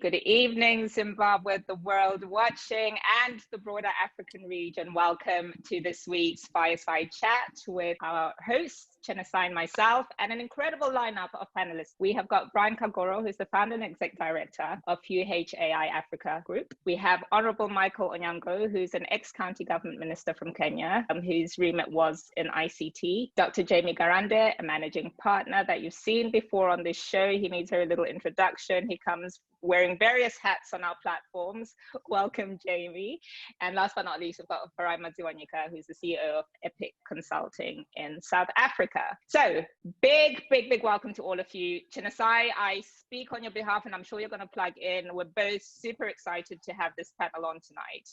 Good evening, Zimbabwe, the world watching, and the broader African region. Welcome to this week's Fireside Chat with our hosts, Chinasai and myself, and an incredible lineup of panelists. We have got Brian Kagoro, who's the founder and exec director of UHAI Africa Group. We have Honorable Michael Onyango, who's an ex-county government minister from Kenya, whose remit was in ICT. Dr. Jamie Garande, a managing partner that you've seen before on this show. He needs very little introduction. He comes wearing various hats on our platforms. Welcome, Jamie. And last but not least, we've got Farai Madziwanyika, who's the CEO of Epic Consulting in South Africa. So big welcome to all of you. Chinasai, I speak on your behalf, and I'm sure you're going to plug in. We're both super excited to have this panel on tonight.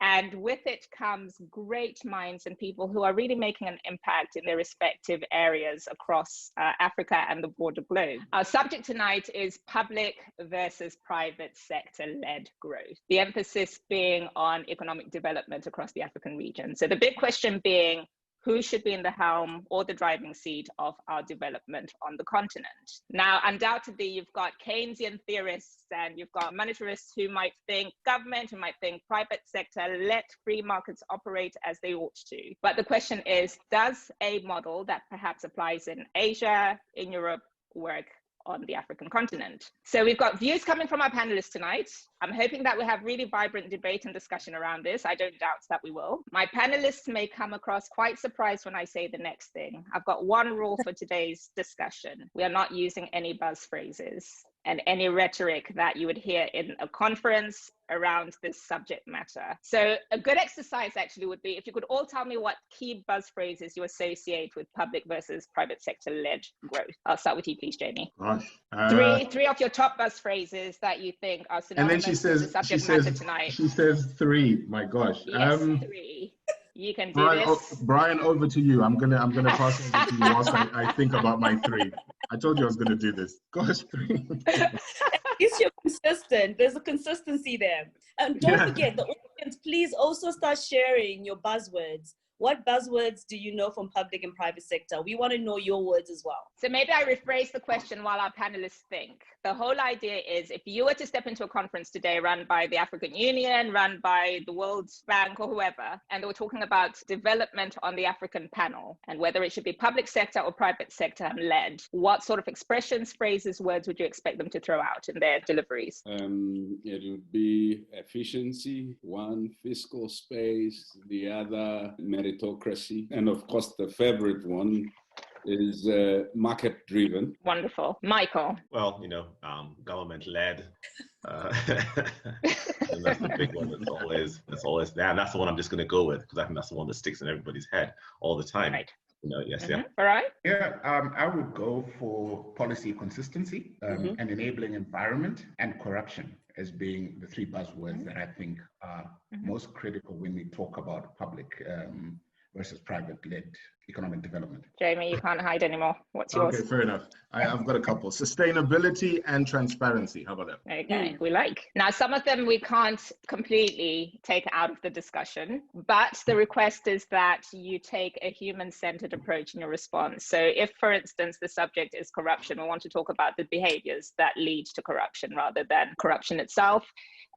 And with it comes great minds and people who are really making an impact in their respective areas across Africa and the broader globe. Our subject tonight is public versus private sector-led growth. The emphasis being on economic development across the African region. So the big question being, who should be in the helm or the driving seat of our development on the continent? Now, undoubtedly, you've got Keynesian theorists and you've got monetarists who might think government, who might think private sector, let free markets operate as they ought to. But the question is, does a model that perhaps applies in Asia, in Europe, work on the African continent? So we've got views coming from our panelists tonight. I'm hoping that we have really vibrant debate and discussion around this. I don't doubt that we will. My panelists may come across quite surprised when I say the next thing. I've got one rule for today's discussion. We are not using any buzz phrases and any rhetoric that you would hear in a conference around this subject matter. So a good exercise actually would be if you could all tell me what key buzz phrases you associate with public versus private sector-led growth. I'll start with you, please, Jamie. Gosh. Three of your top buzz phrases that you think are synonymous and then she says, with the subject matter tonight. She says three. My gosh. Yes, three. You can do this. Brian, over to you. I'm gonna pass it over to you whilst I think about my three. I told you I was gonna do this. Gosh, three. At least you're consistent. There's a consistency there. And don't forget, the audience, please also start sharing your buzzwords. What buzzwords do you know from public and private sector? We want to know your words as well. So maybe I rephrase the question while our panelists think. The whole idea is if you were to step into a conference today run by the African Union, run by the World Bank or whoever, and they were talking about development on the African panel and whether it should be public sector or private sector led, what sort of expressions, phrases, words would you expect them to throw out in their deliveries? It would be efficiency, one, fiscal space, the other, meritocracy, and of course the favorite one is market driven. Wonderful. Michael. Well, government led. And that's the big one that's always there. And that's the one I'm just going to go with because I think that's the one that sticks in everybody's head all the time. Right. Yes, yeah. All right. Yeah, I would go for policy consistency, an enabling environment, and corruption as being the three buzzwords that I think are most critical when we talk about public versus private-led economic development. Jamie, you can't hide anymore. What's yours? Okay, fair enough. I've got a couple. Sustainability and transparency. How about that? Okay, we like. Now, some of them we can't completely take out of the discussion, but the request is that you take a human-centered approach in your response. So if, for instance, the subject is corruption, we want to talk about the behaviors that lead to corruption rather than corruption itself.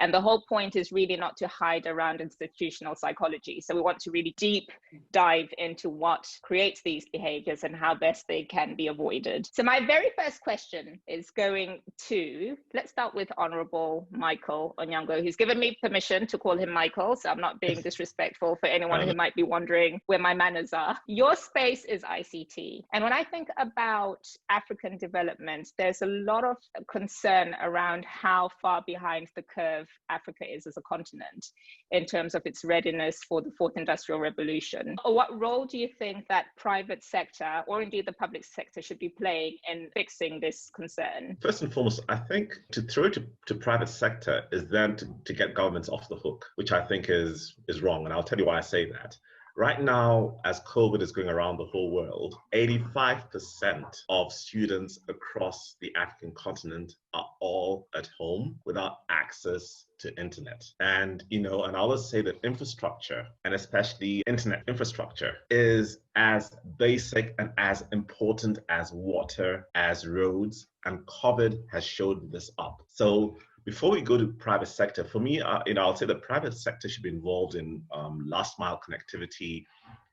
And the whole point is really not to hide around institutional psychology. So we want to really deep dive into what creates these behaviors and how best they can be avoided. So my very first question is going to, let's start with Honorable Michael Onyango, who's given me permission to call him Michael. So I'm not being disrespectful for anyone who might be wondering where my manners are. Your space is ICT. And when I think about African development, there's a lot of concern around how far behind the curve Africa is as a continent in terms of its readiness for the fourth industrial revolution. What role do you think that private sector or indeed the public sector should be playing in fixing this concern? First and foremost, I think to throw it to private sector is then to get governments off the hook, which I think is wrong. And I'll tell you why I say that. Right now, as COVID is going around the whole world, 85% of students across the African continent are all at home without access to internet. And, and I always say that infrastructure, and especially internet infrastructure, is as basic and as important as water, as roads, and COVID has showed this up. So before we go to private sector, for me, I'll say the private sector should be involved in last mile connectivity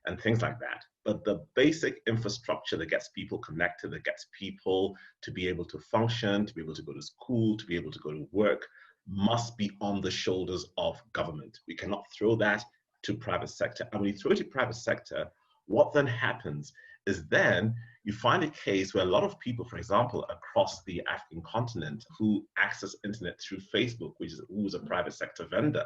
and things like that. But the basic infrastructure that gets people connected, that gets people to be able to function, to be able to go to school, to be able to go to work, must be on the shoulders of government. We cannot throw that to private sector. And when you throw it to private sector, what then happens is then you find a case where a lot of people, for example, across the African continent who access internet through Facebook, who's a private sector vendor,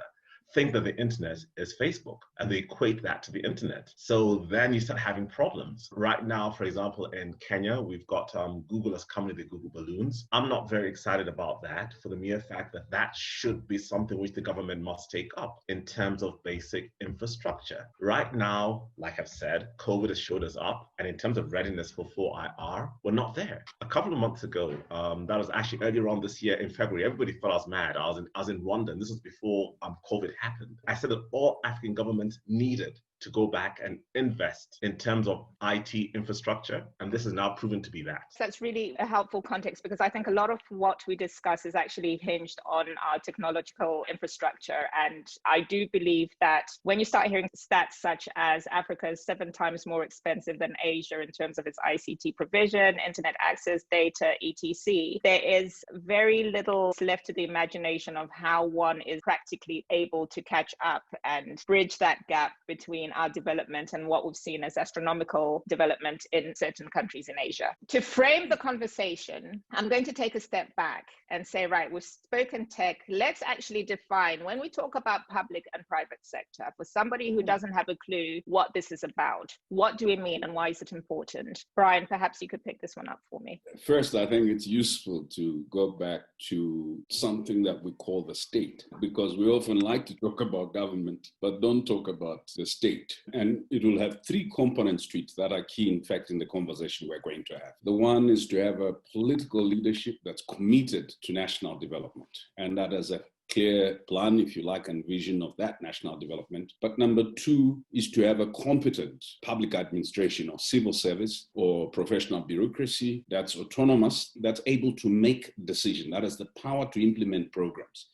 think that the internet is Facebook and they equate that to the internet. So then you start having problems. Right now, for example, in Kenya, we've got Google has come with the Google balloons. I'm not very excited about that for the mere fact that that should be something which the government must take up in terms of basic infrastructure. Right now, like I've said, COVID has showed us up, and in terms of readiness for 4IR, we're not there. A couple of months ago, that was actually earlier on this year in February, everybody thought I was mad. I was in Rwanda, and this was before COVID happened. I said that all African governments needed to go back and invest in terms of IT infrastructure. And this is now proven to be that. That's really a helpful context, because I think a lot of what we discuss is actually hinged on our technological infrastructure. And I do believe that when you start hearing stats such as Africa is 7 times more expensive than Asia in terms of its ICT provision, internet access, data, etc., there is very little left to the imagination of how one is practically able to catch up and bridge that gap between our development and what we've seen as astronomical development in certain countries in Asia. To frame the conversation, I'm going to take a step back and say, right, we've spoken tech. Let's actually define, when we talk about public and private sector, for somebody who doesn't have a clue what this is about, what do we mean and why is it important? Brian, perhaps you could pick this one up for me. First, I think it's useful to go back to something that we call the state, because we often like to talk about government, but don't talk about the state. And it will have 3 components to it that are key, in fact, in the conversation we're going to have. The one is to have a political leadership that's committed to national development, and that has a clear plan, if you like, and vision of that national development. But number 2 is to have a competent public administration or civil service or professional bureaucracy that's autonomous, that's able to make decisions, that has the power to implement programs.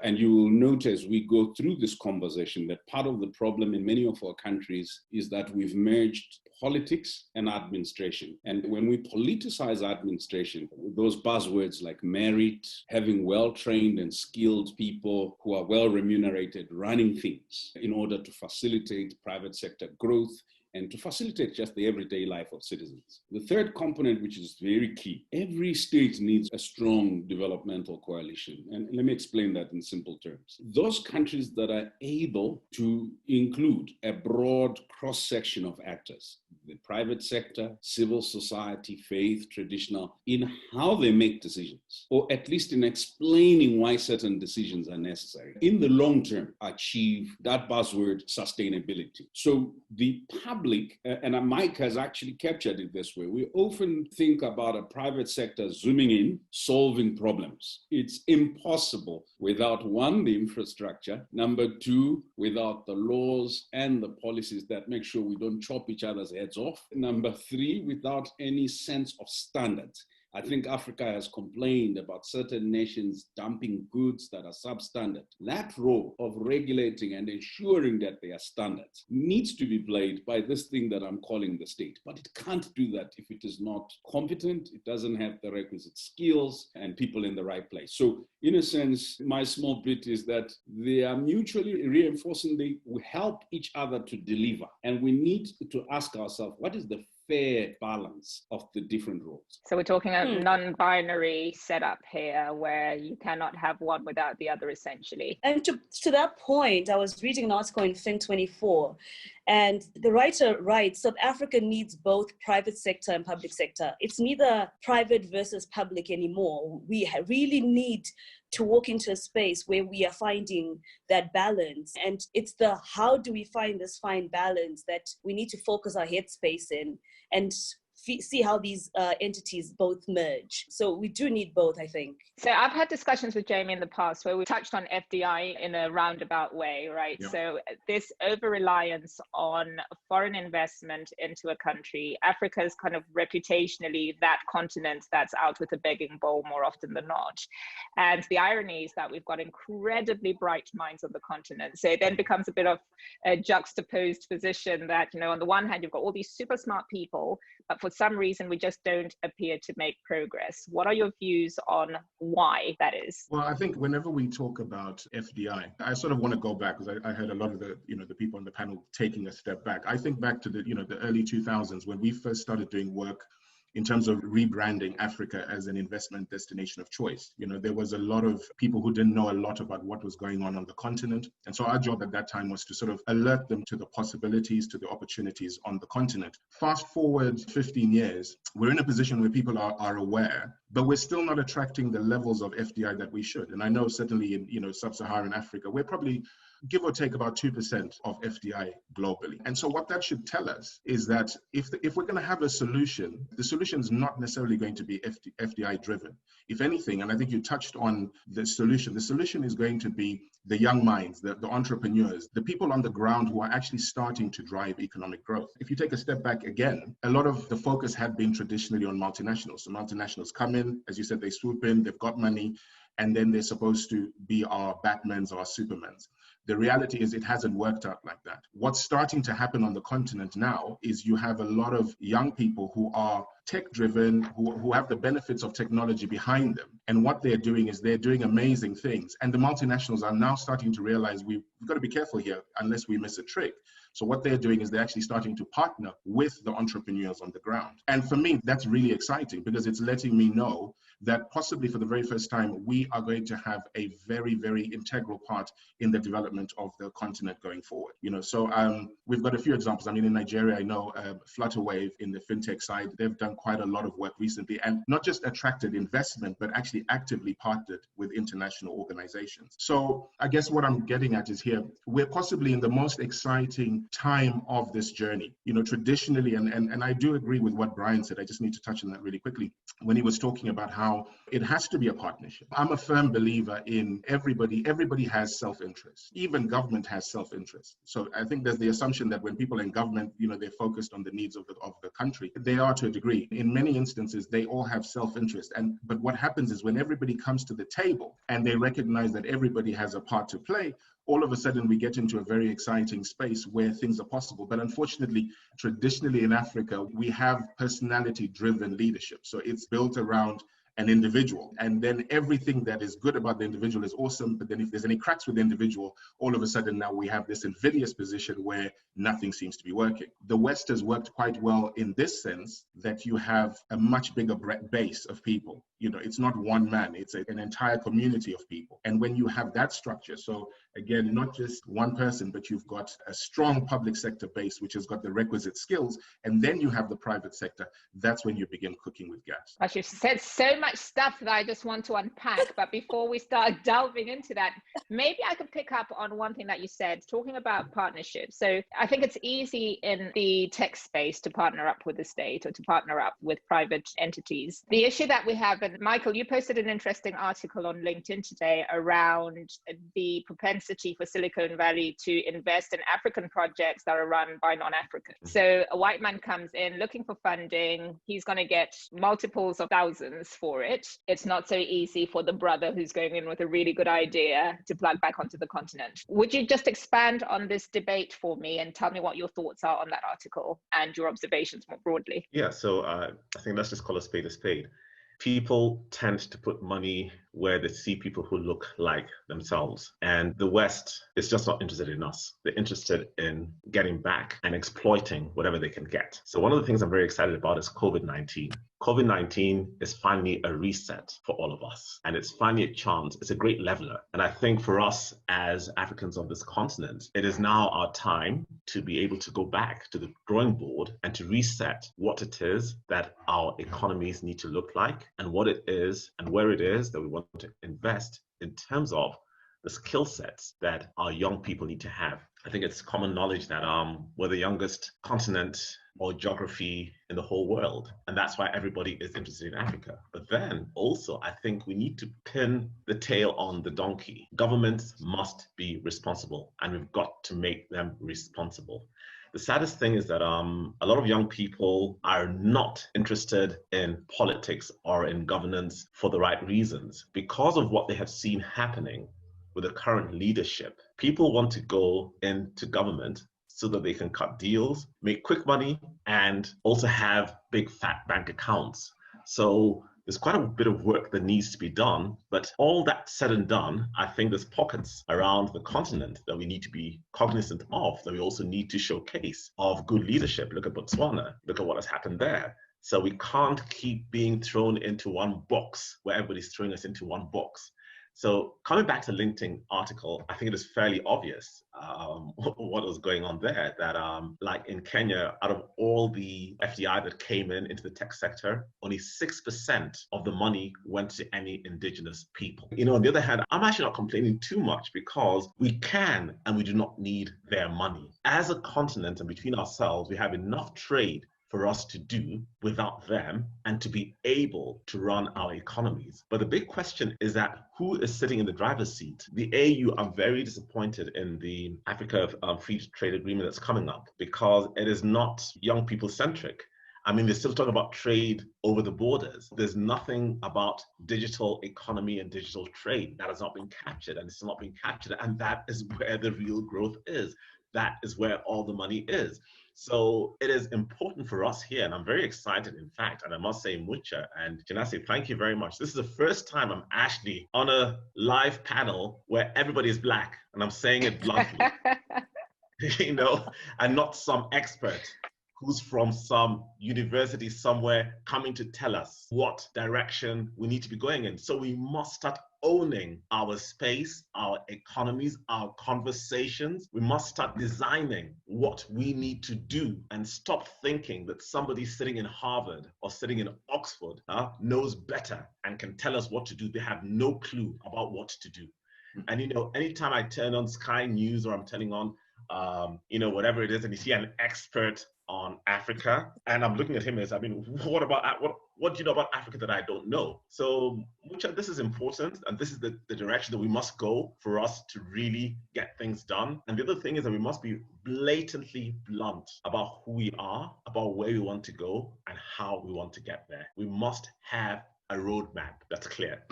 And you will note as we go through this conversation that part of the problem in many of our countries is that we've merged politics and administration. And when we politicize administration, those buzzwords like merit, having well-trained and skilled people who are well remunerated running things in order to facilitate private sector growth and to facilitate just the everyday life of citizens. The third component, which is very key, every state needs a strong developmental coalition. And let me explain that in simple terms. Those countries that are able to include a broad cross-section of actors, the private sector, civil society, faith, traditional, in how they make decisions, or at least in explaining why certain decisions are necessary, in the long term, achieve that buzzword, sustainability. So the public, and Mike has actually captured it this way, we often think about a private sector zooming in, solving problems. It's impossible without, 1, the infrastructure, number 2, without the laws and the policies that make sure we don't chop each other's heads off, number 3, without any sense of standards. I think Africa has complained about certain nations dumping goods that are substandard. That role of regulating and ensuring that they are standards needs to be played by this thing that I'm calling the state. But it can't do that if it is not competent, it doesn't have the requisite skills and people in the right place. So in a sense, my small bit is that they are mutually reinforcing, they help each other to deliver. And we need to ask ourselves, what is the fair balance of the different roles? So we're talking a non-binary setup here where you cannot have one without the other, essentially. And to that point, I was reading an article in Fin24, and the writer writes, South Africa needs both private sector and public sector. It's neither private versus public anymore. We really need to walk into a space where we are finding that balance. And it's the how do we find this fine balance that we need to focus our headspace in. And see how these entities both merge. So we do need both, I think. So I've had discussions with Jamie in the past where we touched on FDI in a roundabout way, right? Yeah. So this over-reliance on foreign investment into a country, Africa is kind of reputationally that continent that's out with a begging bowl more often than not. And the irony is that we've got incredibly bright minds on the continent. So it then becomes a bit of a juxtaposed position that, you know, on the one hand, you've got all these super smart people, but for some reason, we just don't appear to make progress. What are your views on why that is? Well, I think whenever we talk about FDI, I sort of want to go back because I heard a lot of the people on the panel taking a step back. I think back to the early 2000s when we first started doing work in terms of rebranding Africa as an investment destination of choice. You know, there was a lot of people who didn't know a lot about what was going on the continent. And so our job at that time was to sort of alert them to the possibilities, to the opportunities on the continent. Fast forward 15 years, we're in a position where people are aware, but we're still not attracting the levels of FDI that we should. And I know certainly in, Sub-Saharan Africa, we're probably give or take about 2% of FDI globally. And so what that should tell us is that if we're going to have a solution, the solution is not necessarily going to be FDI driven. If anything, and I think you touched on the solution is going to be the young minds, the entrepreneurs, the people on the ground who are actually starting to drive economic growth. If you take a step back again, a lot of the focus had been traditionally on multinationals. So multinationals come in, as you said, they swoop in, they've got money, and then they're supposed to be our Batmans or our Supermans. The reality is it hasn't worked out like that. What's starting to happen on the continent now is you have a lot of young people who are tech-driven, who have the benefits of technology behind them. And what they're doing is they're doing amazing things. And the multinationals are now starting to realize we've got to be careful here unless we miss a trick. So what they're doing is they're actually starting to partner with the entrepreneurs on the ground. And for me, that's really exciting because it's letting me know that possibly for the very first time, we are going to have a very, very integral part in the development of the continent going forward. So we've got a few examples. I mean, in Nigeria, I know Flutterwave in the fintech side, they've done quite a lot of work recently and not just attracted investment, but actually actively partnered with international organizations. So I guess what I'm getting at is here, we're possibly in the most exciting time of this journey. Traditionally, and I do agree with what Brian said, I just need to touch on that really quickly, when he was talking about how it has to be a partnership. I'm a firm believer in everybody has self-interest. Even government has self-interest. So I think there's the assumption that when people in government, they're focused on the needs of the country. They are to a degree. In many instances, they all have self-interest. But what happens is when everybody comes to the table and they recognize that everybody has a part to play, all of a sudden we get into a very exciting space where things are possible. But unfortunately, traditionally in Africa, we have personality-driven leadership. So it's built around an individual. And then everything that is good about the individual is awesome. But then if there's any cracks with the individual, all of a sudden now we have this invidious position where nothing seems to be working. The West has worked quite well in this sense that you have a much bigger base of people. It's not one man, it's an entire community of people. And when you have that structure, so again, not just one person, but you've got a strong public sector base, which has got the requisite skills, and then you have the private sector, that's when you begin cooking with gas. Gosh, you've said so much stuff that I just want to unpack. But before we start delving into that, maybe I could pick up on one thing that you said, talking about partnerships. So I think it's easy in the tech space to partner up with the state or to partner up with private entities. The issue that we have, and Michael, you posted an interesting article on LinkedIn today around the propensity for Silicon Valley to invest in African projects that are run by non-Africans. So a white man comes in looking for funding. He's going to get multiples of thousands for it. It's not so easy for the brother who's going in with a really good idea to plug back onto the continent. Would you just expand on this debate for me and tell me what your thoughts are on that article and your observations more broadly? Yeah, so I think let's just call a spade a spade. People tend to put money where they see people who look like themselves. And the West is just not interested in us. They're interested in getting back and exploiting whatever they can get. So one of the things I'm very excited about is COVID-19. COVID-19 is finally a reset for all of us. And it's finally a chance. It's a great leveler. And I think for us as Africans on this continent, it is now our time to be able to go back to the drawing board and to reset what it is that our economies need to look like and what it is and where it is that we want to invest in terms of the skill sets that our young people need to have. I think it's common knowledge that we're the youngest continent or geography in the whole world. And that's why everybody is interested in Africa. But then also, I think we need to pin the tail on the donkey. Governments must be responsible, and we've got to make them responsible. The saddest thing is that a lot of young people are not interested in politics or in governance for the right reasons because of what they have seen happening with the current leadership. People want to go into government so that they can cut deals, make quick money, and also have big fat bank accounts. So there's quite a bit of work that needs to be done, but all that said and done, I think there's pockets around the continent that we need to be cognizant of, that we also need to showcase of good leadership. Look at Botswana, look at what has happened there. So we can't keep being thrown into one box where everybody's throwing us into one box. So coming back to the LinkedIn article, I think it is fairly obvious what was going on there, that like in Kenya, out of all the FDI that came into the tech sector, only 6% of the money went to any indigenous people. You know, on the other hand, I'm actually not complaining too much because we can and we do not need their money. As a continent and between ourselves, we have enough trade for us to do without them and to be able to run our economies. But the big question is that who is sitting in the driver's seat? The AU are very disappointed in the Africa Free Trade Agreement that's coming up because it is not young people centric. I mean, they're still talking about trade over the borders. There's nothing about digital economy and digital trade that has not been captured, and it's not been captured. And that is where the real growth is. That is where all the money is. So it is important for us here, and I'm very excited, in fact, and I must say, Mucha and Janasi, thank you very much. This is the first time I'm actually on a live panel where everybody is Black, and I'm saying it bluntly, you know, and not some expert who's from some university somewhere coming to tell us what direction we need to be going in. So we must start owning our space, our economies, our conversations. We must start designing what we need to do and stop thinking that somebody sitting in Harvard or sitting in Oxford knows better and can tell us what to do. They have no clue about what to do. And, you know, anytime I turn on Sky News or I'm turning on, you know, whatever it is, and you see an expert on Africa, and I'm looking at him as, I mean, what do you know about Africa that I don't know? So, Mucha, this is important, and this is the direction that we must go for us to really get things done. And the other thing is that we must be blatantly blunt about who we are, about where we want to go, and how we want to get there. We must have a roadmap that's clear.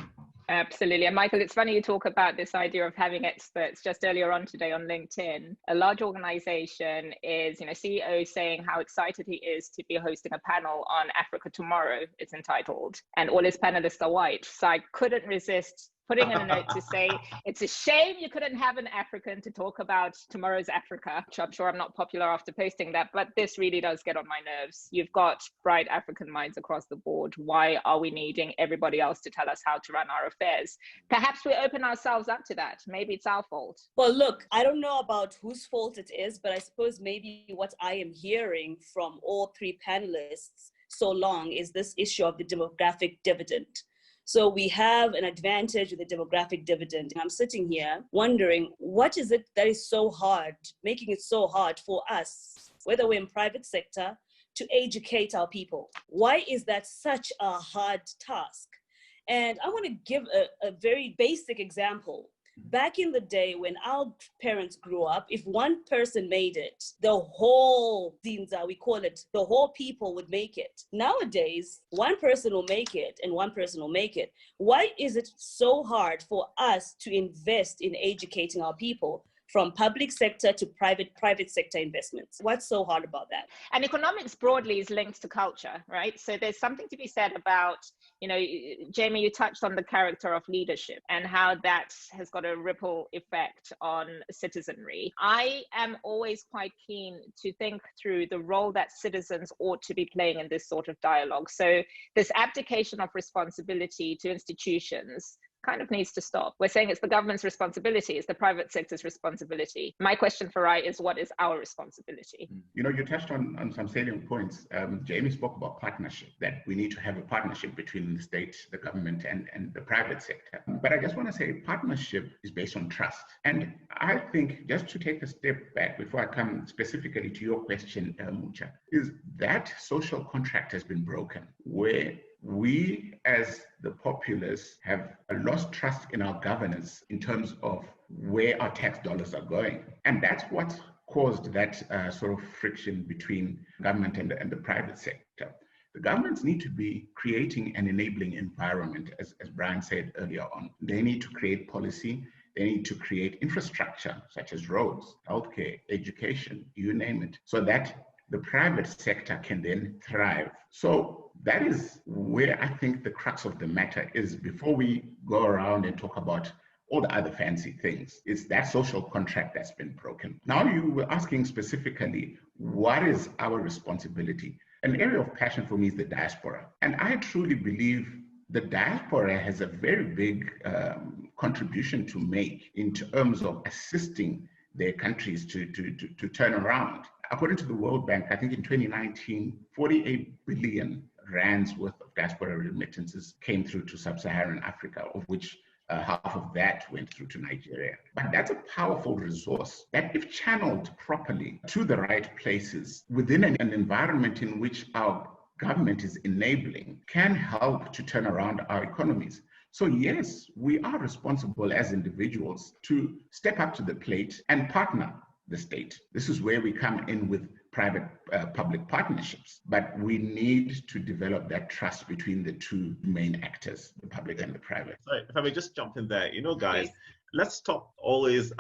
Absolutely. And Michael, it's funny you talk about this idea of having experts. Just earlier on today on LinkedIn, a large organization is, you know, CEO saying how excited he is to be hosting a panel on Africa Tomorrow, it's entitled, and all his panelists are white. So I couldn't resist putting in a note to say, it's a shame you couldn't have an African to talk about tomorrow's Africa. I'm sure I'm not popular after posting that, but this really does get on my nerves. You've got bright African minds across the board. Why are we needing everybody else to tell us how to run our affairs? Perhaps we open ourselves up to that. Maybe it's our fault. Well, look, I don't know about whose fault it is, but I suppose maybe what I am hearing from all three panelists so long is this issue of the demographic dividend. So we have an advantage with the demographic dividend. And I'm sitting here wondering, what is it that is so hard, making it so hard for us, whether we're in private sector, to educate our people? Why is that such a hard task? And I want to give a very basic example. Back in the day when our parents grew up, if one person made it, the whole dinza, we call it, the whole people would make it. Nowadays, one person will make it and one person will make it. Why is it so hard for us to invest in educating our people from public sector to private sector investments? What's so hard about that? And economics broadly is linked to culture, right? So there's something to be said about, you know, Jamie, you touched on the character of leadership and how that has got a ripple effect on citizenry. I am always quite keen to think through the role that citizens ought to be playing in this sort of dialogue. So this abdication of responsibility to institutions kind of needs to stop. We're saying it's the government's responsibility, it's the private sector's responsibility. My question for Rai is, what is our responsibility? You know, you touched on some salient points. Jamie spoke about partnership, that we need to have a partnership between the state, the government, and the private sector. But I just want to say partnership is based on trust. And I think, just to take a step back before I come specifically to your question, Mucha, is that social contract has been broken, where we as the populace have lost trust in our governance in terms of where our tax dollars are going. And that's what caused that sort of friction between government and the private sector. The governments need to be creating an enabling environment, as Brian said earlier on. They need to create policy. They need to create infrastructure such as roads, healthcare, education, you name it, so that the private sector can then thrive. So that is where I think the crux of the matter is before we go around and talk about all the other fancy things. It's that social contract that's been broken. Now you were asking specifically, what is our responsibility? An area of passion for me is the diaspora. And I truly believe the diaspora has a very big contribution to make in terms of assisting their countries to turn around. According to the World Bank, I think in 2019, 48 billion rands worth of diaspora remittances came through to Sub-Saharan Africa, of which half of that went through to Nigeria. But that's a powerful resource that, if channeled properly to the right places within an environment in which our government is enabling, can help to turn around our economies. So yes, we are responsible as individuals to step up to the plate and partner the state. This is where we come in with private-public partnerships, but we need to develop that trust between the two main actors, the public and the private. Sorry, if I may just jump in there, guys, let's stop always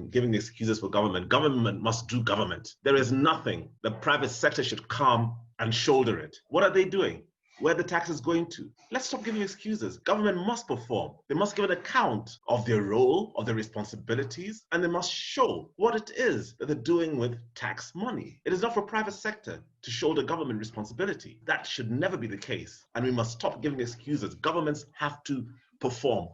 giving excuses for government. Government must do government. There is nothing. The private sector should come and shoulder it. What are they doing? Where the tax is going to? Let's stop giving excuses. Government must perform. They must give an account of their role, of their responsibilities, and they must show what it is that they're doing with tax money. It is not for private sector to shoulder government responsibility. That should never be the case. And we must stop giving excuses. Governments have to perform,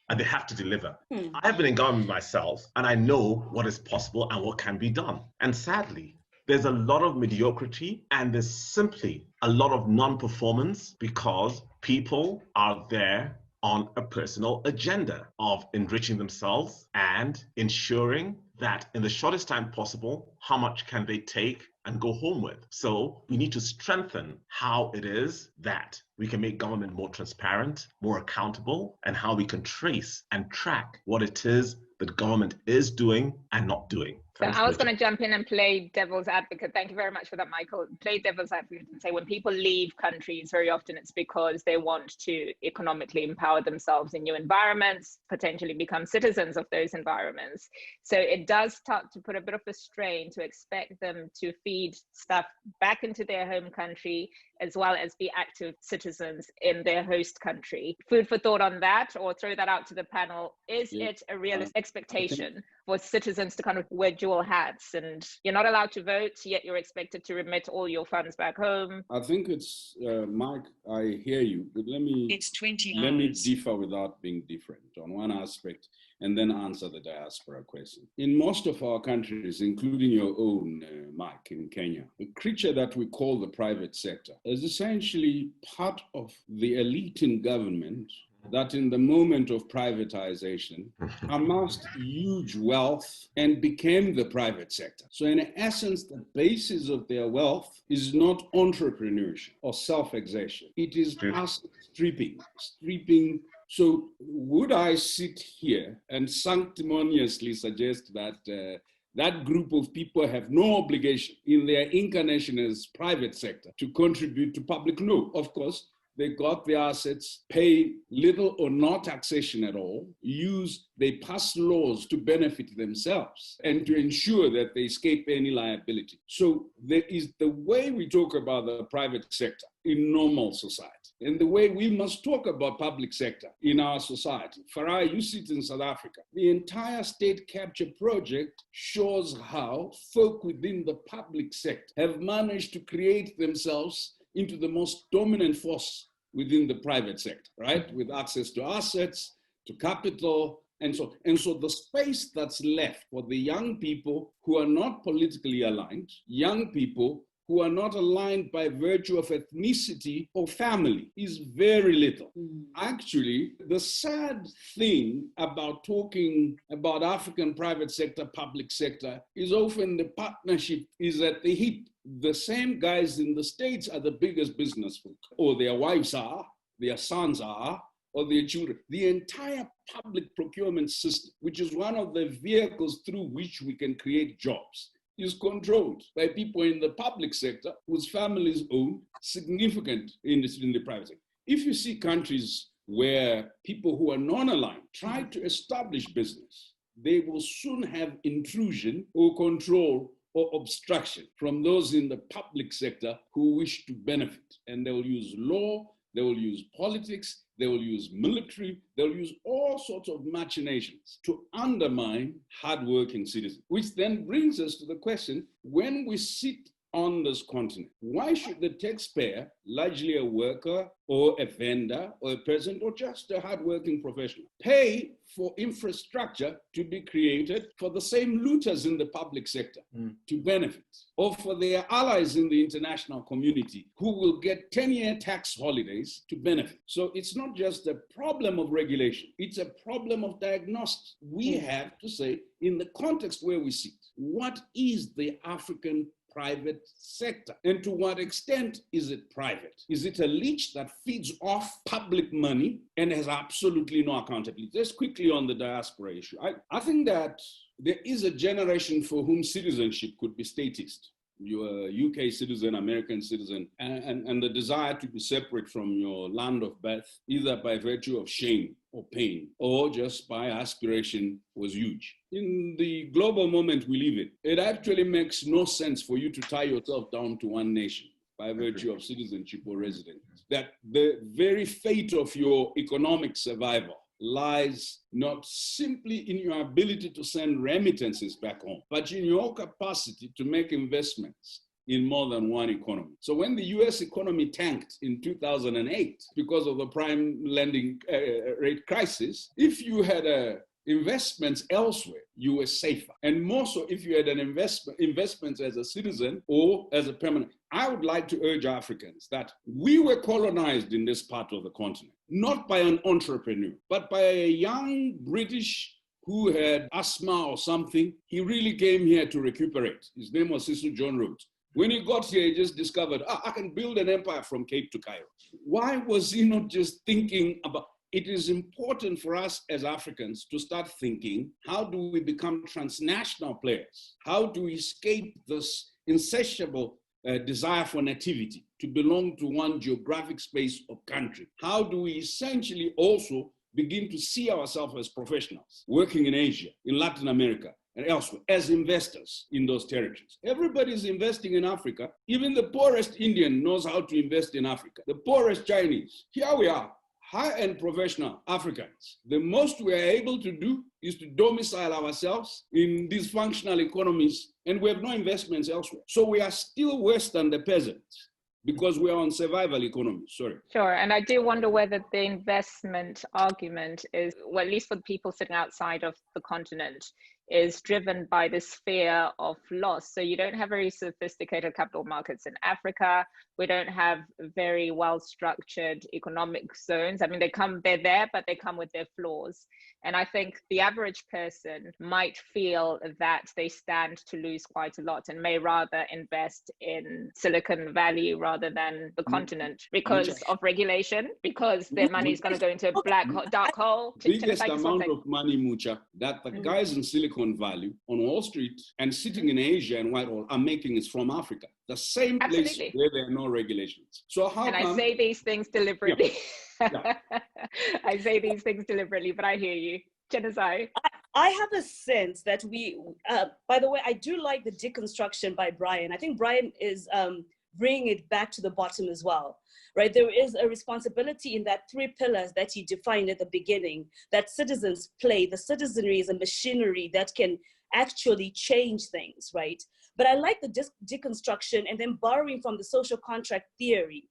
and they have to deliver. I have been in government myself, and I know what is possible and what can be done. And sadly, there's a lot of mediocrity, and there's simply a lot of non-performance because people are there on a personal agenda of enriching themselves and ensuring that in the shortest time possible, how much can they take and go home with. So we need to strengthen how it is that we can make government more transparent, more accountable, and how we can trace and track what it is that government is doing and not doing. So I was going to jump in and play devil's advocate. Thank you very much for that, Michael. Play devil's advocate and say when people leave countries, very often it's because they want to economically empower themselves in new environments, potentially become citizens of those environments. So it does start to put a bit of a strain to expect them to feed stuff back into their home country, as well as be active citizens in their host country. Food for thought on that, or throw that out to the panel. Is it a realistic expectation for citizens to kind of wear dual hats, and you're not allowed to vote, yet you're expected to remit all your funds back home? I think it's, Mike, I hear you, but let me differ without being different on one aspect and then answer the diaspora question. In most of our countries, including your own, Mike, in Kenya, the creature that we call the private sector is essentially part of the elite in government that in the moment of privatization amassed huge wealth and became the private sector. So in essence, the basis of their wealth is not entrepreneurship or self-exertion. It is asset stripping. So would I sit here and sanctimoniously suggest that that group of people have no obligation in their incarnation as private sector to contribute to public? No, of course. They got the assets, pay little or no taxation at all, they pass laws to benefit themselves and to ensure that they escape any liability. So there is the way we talk about the private sector in normal society and the way we must talk about public sector in our society. Farai, you sit in South Africa. The entire state capture project shows how folk within the public sector have managed to create themselves into the most dominant force within the private sector, right? With access to assets, to capital, and so the space that's left for the young people who are not politically aligned, young people who are not aligned by virtue of ethnicity or family, is very little. Actually, the sad thing about talking about African private sector, public sector, is often the partnership is at the hip. The same guys in the States are the biggest business folk, or their wives are, their sons are, or their children. The entire public procurement system, which is one of the vehicles through which we can create jobs, is controlled by people in the public sector whose families own significant industry in the private sector. If you see countries where people who are non-aligned try to establish business, they will soon have intrusion or control or obstruction from those in the public sector who wish to benefit. And they will use law, they will use politics, they will use military, they'll use all sorts of machinations to undermine hardworking citizens, which then brings us to the question, when we sit on this continent, why should the taxpayer, largely a worker or a vendor or a peasant or just a hardworking professional, pay for infrastructure to be created for the same looters in the public sector to benefit, or for their allies in the international community who will get 10-year tax holidays to benefit? So it's not just a problem of regulation, it's a problem of diagnosis. We have to say, in the context where we sit, what is the African private sector, and to what extent is it private? Is it a leech that feeds off public money and has absolutely no accountability? Just quickly on the diaspora issue, I think that there is a generation for whom citizenship could be statist. You're a UK citizen, American citizen, and the desire to be separate from your land of birth, either by virtue of shame or pain, or just by aspiration, was huge. In the global moment we live in, it actually makes no sense for you to tie yourself down to one nation by virtue of citizenship or residence. That the very fate of your economic survival lies not simply in your ability to send remittances back home, but in your capacity to make investments in more than one economy. So when the US economy tanked in 2008 because of the prime lending rate crisis, if you had investments elsewhere, you were safer. And more so if you had an investments as a citizen or as a permanent. I would like to urge Africans that we were colonized in this part of the continent, not by an entrepreneur, but by a young British who had asthma or something. He really came here to recuperate. His name was Cecil John Rhodes. When he got here, he just discovered, I can build an empire from Cape to Cairo. Why was he not just thinking about? It is important for us as Africans to start thinking, how do we become transnational players? How do we escape this insatiable desire for nativity, to belong to one geographic space or country? How do we essentially also begin to see ourselves as professionals working in Asia, in Latin America, and elsewhere, as investors in those territories? Everybody's investing in Africa. Even the poorest Indian knows how to invest in Africa. The poorest Chinese. Here we are, high-end professional Africans. The most we are able to do is to domicile ourselves in these functional economies, and we have no investments elsewhere. So we are still worse than the peasants because we are on survival economy. Sorry. Sure, and I do wonder whether the investment argument is, well, at least for the people sitting outside of the continent, is driven by this fear of loss. So you don't have very sophisticated capital markets in Africa. We don't have very well-structured economic zones. I mean, they're there, but they come with their flaws. And I think the average person might feel that they stand to lose quite a lot and may rather invest in Silicon Valley rather than the continent because of regulation, because their money is going to go into a dark hole. Biggest amount of money, Mucha, that the guys in Silicon Valley, on Wall Street, and sitting in Asia and Whitehall are making is from Africa. The same place where there are no regulations. So how and I say these things deliberately. Yeah. I say these things deliberately, but I hear you. Genocide. I have a sense that we, by the way, I do like the deconstruction by Brian. I think Brian is bringing it back to the bottom as well, right? There is a responsibility in that 3 pillars that he defined at the beginning, that citizens play. The citizenry is a machinery that can actually change things, right? But I like the deconstruction and then borrowing from the social contract theory.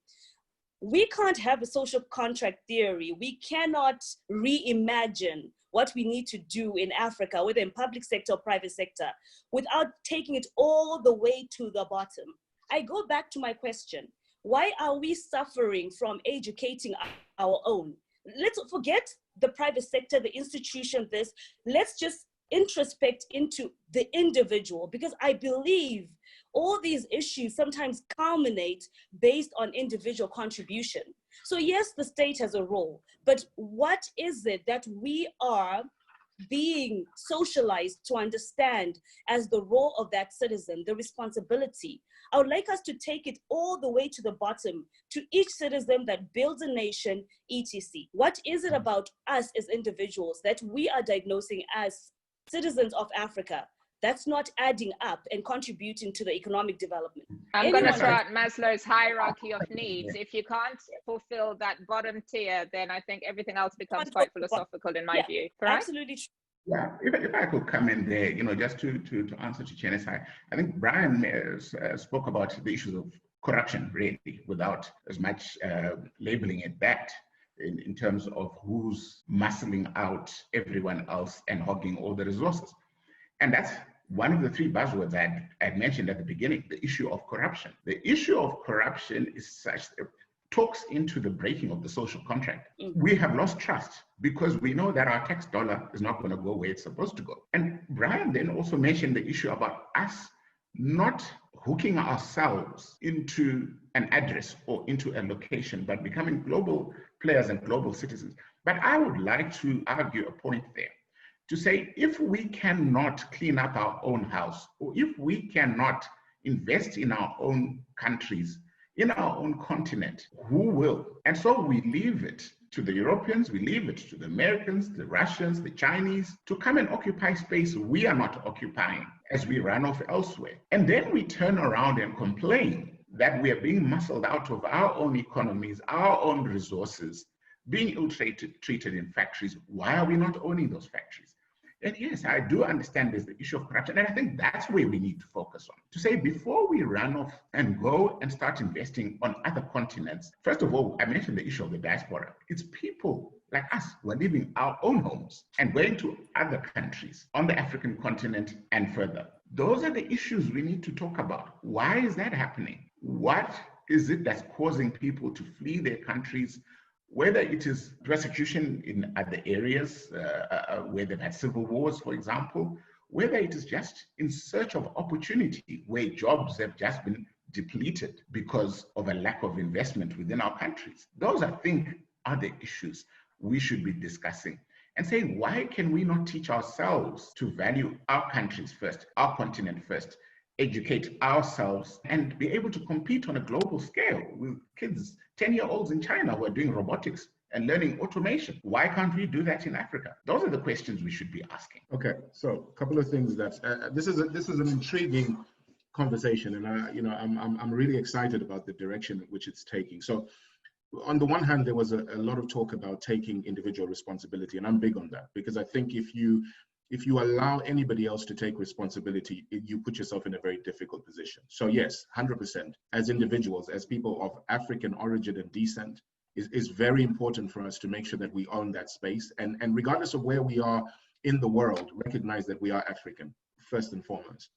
we can't have a social contract theory. We cannot reimagine what we need to do in Africa, whether in public sector or private sector, without taking it all the way to the bottom. I go back to my question. Why are we suffering from educating our own? Let's forget the private sector, the institution, this. Let's just introspect into the individual, because I believe all these issues sometimes culminate based on individual contribution. So yes, the state has a role, but what is it that we are being socialized to understand as the role of that citizen, the responsibility? I would like us to take it all the way to the bottom, to each citizen that builds a nation, etc. What is it about us as individuals that we are diagnosing as citizens of Africa that's not adding up and contributing to the economic development? I'm going to throw out Maslow's hierarchy of needs. If you can't fulfill that bottom tier, then I think everything else becomes quite philosophical in my view. Correct? Absolutely true. Yeah, if I could come in there, just to answer to Chen's side, I think Brian spoke about the issues of corruption, really, without as much labeling it that in terms of who's muscling out everyone else and hogging all the resources. And that's one of the three buzzwords I'd mentioned at the beginning, the issue of corruption. The issue of corruption is such that it talks into the breaking of the social contract. We have lost trust because we know that our tax dollar is not going to go where it's supposed to go. And Brian then also mentioned the issue about us not hooking ourselves into an address or into a location, but becoming global players and global citizens. But I would like to argue a point there, to say if we cannot clean up our own house, or if we cannot invest in our own countries, in our own continent, who will? And so we leave it to the Europeans, we leave it to the Americans, the Russians, the Chinese, to come and occupy space we are not occupying as we run off elsewhere. And then we turn around and complain that we are being muscled out of our own economies, our own resources, being ill-treated in factories. Why are we not owning those factories? And yes, I do understand there's the issue of corruption, and I think that's where we need to focus on. To say, before we run off and go and start investing on other continents, first of all, I mentioned the issue of the diaspora. It's people like us who are leaving our own homes and going to other countries on the African continent and further. Those are the issues we need to talk about. Why is that happening? What is it that's causing people to flee their countries? Whether it is persecution in other areas where they've had civil wars, for example, whether it is just in search of opportunity where jobs have just been depleted because of a lack of investment within our countries. Those, I think, are the issues we should be discussing and saying, why can we not teach ourselves to value our countries first, our continent first, educate ourselves, and be able to compete on a global scale with kids, 10-year-olds in China who are doing robotics and learning automation. Why can't we do that in Africa? Those are the questions we should be asking. Okay, so a couple of things that this is an intriguing conversation, and I'm really excited about the direction in which it's taking. So, on the one hand, there was a lot of talk about taking individual responsibility, and I'm big on that because I think if you allow anybody else to take responsibility, you put yourself in a very difficult position. So yes, 100%, as individuals, as people of African origin and descent, is very important for us to make sure that we own that space. And regardless of where we are in the world, recognize that we are African, first and foremost.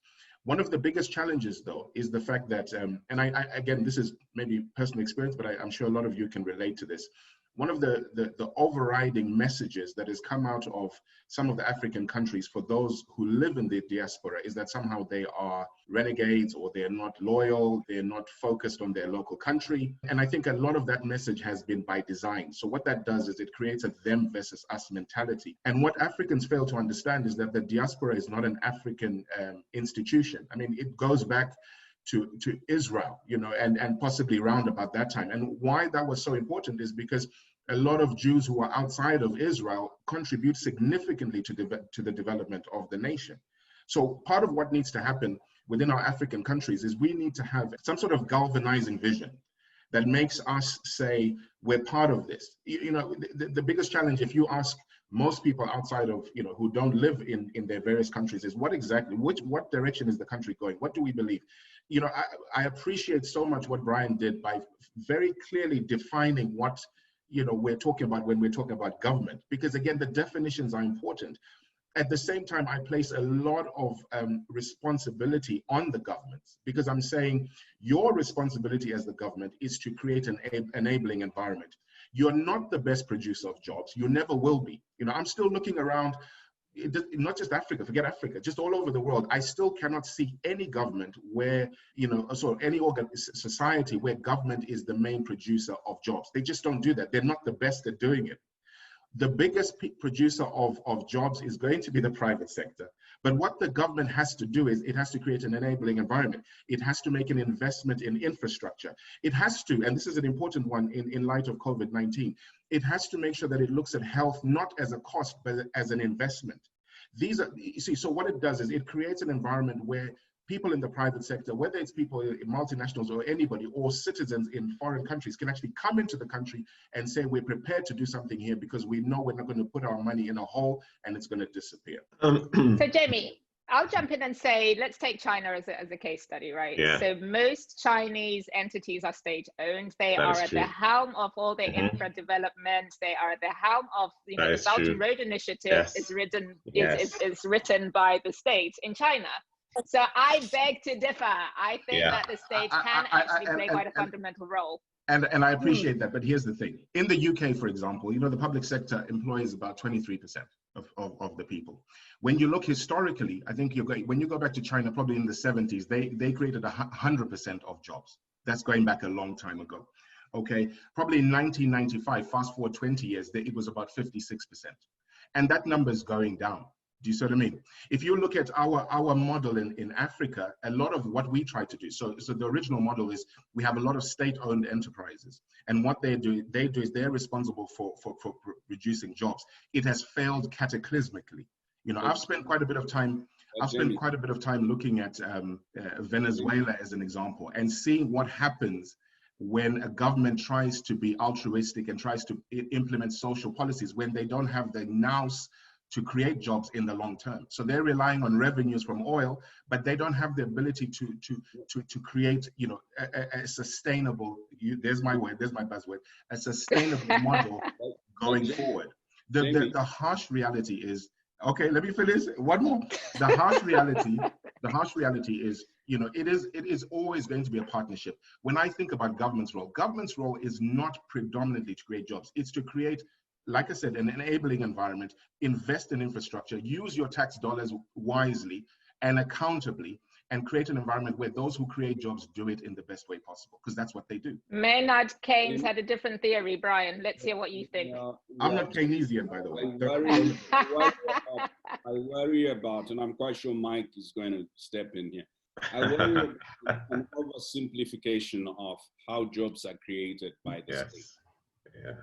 One of the biggest challenges, though, is the fact that, and I again, this is maybe personal experience, but I'm sure a lot of you can relate to this. One of the overriding messages that has come out of some of the African countries for those who live in the diaspora is that somehow they are renegades, or they're not loyal, they're not focused on their local country. And I think a lot of that message has been by design. So what that does is it creates a them versus us mentality. And what Africans fail to understand is that the diaspora is not an African institution. I mean, it goes back to Israel, and possibly around about that time. And why that was so important is because a lot of Jews who are outside of Israel contribute significantly to the development of the nation. So part of what needs to happen within our African countries is we need to have some sort of galvanizing vision that makes us say, we're part of this. The biggest challenge, if you ask most people outside of, who don't live in their various countries is what direction is the country going? What do we believe? I appreciate so much what Brian did by very clearly defining what, we're talking about when we're talking about government, because again, the definitions are important. At the same time, I place a lot of responsibility on the governments, because I'm saying your responsibility as the government is to create an enabling environment. You're not the best producer of jobs. You never will be. I'm still looking around, not just Africa, forget Africa, just all over the world. I still cannot see any government where, any society where government is the main producer of jobs. They just don't do that. They're not the best at doing it. The biggest producer of jobs is going to be the private sector. But what the government has to do is it has to create an enabling environment. It has to make an investment in infrastructure. It has to, and this is an important one in light of COVID-19, it has to make sure that it looks at health not as a cost, but as an investment. So what it does is it creates an environment where people in the private sector, whether it's people, multinationals or anybody, or citizens in foreign countries, can actually come into the country and say, we're prepared to do something here because we know we're not going to put our money in a hole and it's going to disappear. So Jamie, I'll jump in and say, let's take China as a case study, right? Yeah. So most Chinese entities are state-owned. They are at the helm of all the infra development. They are at the helm of, the Belt and Road Initiative is written by the state in China. So I beg to differ. I think that the state can actually play quite a fundamental role. And I appreciate that, but here's the thing. In the UK, for example, the public sector employs about 23% of the people. When you look historically, I think when you go back to China, probably in the 70s, they created 100% of jobs. That's going back a long time ago. Okay, probably in 1995, fast forward 20 years, it was about 56%. And that number is going down. Do you see what I mean? If you look at our model in Africa, a lot of what we try to do, so the original model is we have a lot of state-owned enterprises, and what they do is they're responsible for reducing jobs. It has failed cataclysmically. I've spent quite a bit of time. Looking at Venezuela as an example, and seeing what happens when a government tries to be altruistic and tries to implement social policies when they don't have the nous to create jobs in the long term. So they're relying on revenues from oil, but they don't have the ability to create, a sustainable, there's my buzzword, a sustainable model going forward. The harsh reality is, okay, let me finish, one more. The harsh reality is, it is always going to be a partnership. When I think about government's role is not predominantly to create jobs, it's to create, like I said, an enabling environment, invest in infrastructure, use your tax dollars wisely and accountably, and create an environment where those who create jobs do it in the best way possible, because that's what they do. Maynard Keynes had a different theory, Brian. Let's hear what you think. I'm not Keynesian, by the way. I worry about, and I'm quite sure Mike is going to step in here, I worry about an oversimplification of how jobs are created by the state. Yeah.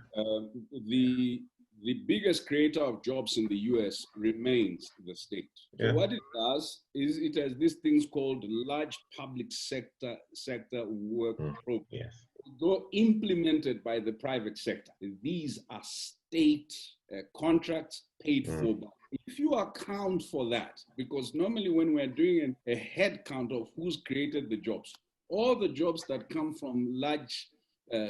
The biggest creator of jobs in the US remains the state. So what it does is it has these things called large public sector work programs. Though implemented by the private sector, these are state contracts paid for by. If you account for that, because normally when we're doing a head count of who's created the jobs, all the jobs that come from large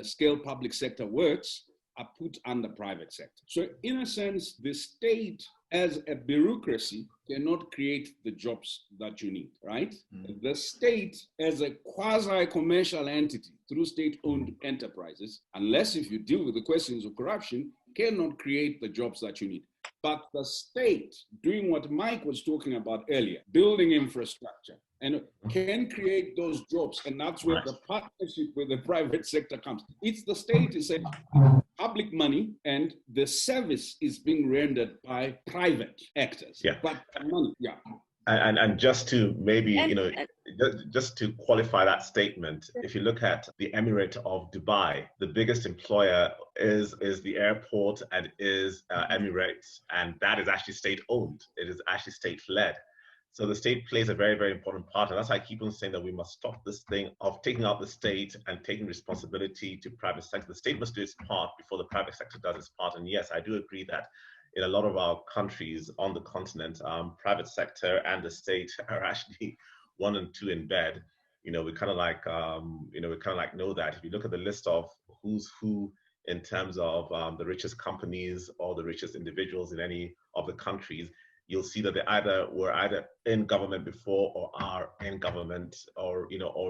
scale public sector works are put under private sector. So in a sense, the state as a bureaucracy cannot create the jobs that you need, right? The state as a quasi-commercial entity through state-owned enterprises, unless if you deal with the questions of corruption, cannot create the jobs that you need. But the state doing what Mike was talking about earlier, building infrastructure, and can create those jobs. And that's where the partnership with the private sector comes. It's the state is saying public money and the service is being rendered by private actors. But money, And just to maybe, just to qualify that statement, if you look at the Emirate of Dubai, the biggest employer is the airport and is Emirates, and that is actually state-owned. It is actually state-led. So the state plays a very, very important part. And that's why I keep on saying that we must stop this thing of taking out the state and taking responsibility to private sector. The state must do its part before the private sector does its part. And yes, I do agree that in a lot of our countries on the continent, private sector and the state are actually one and two in bed. We kind of like, know that. If you look at the list of who's who in terms of the richest companies or the richest individuals in any of the countries, you'll see that they were either in government before or are in government, or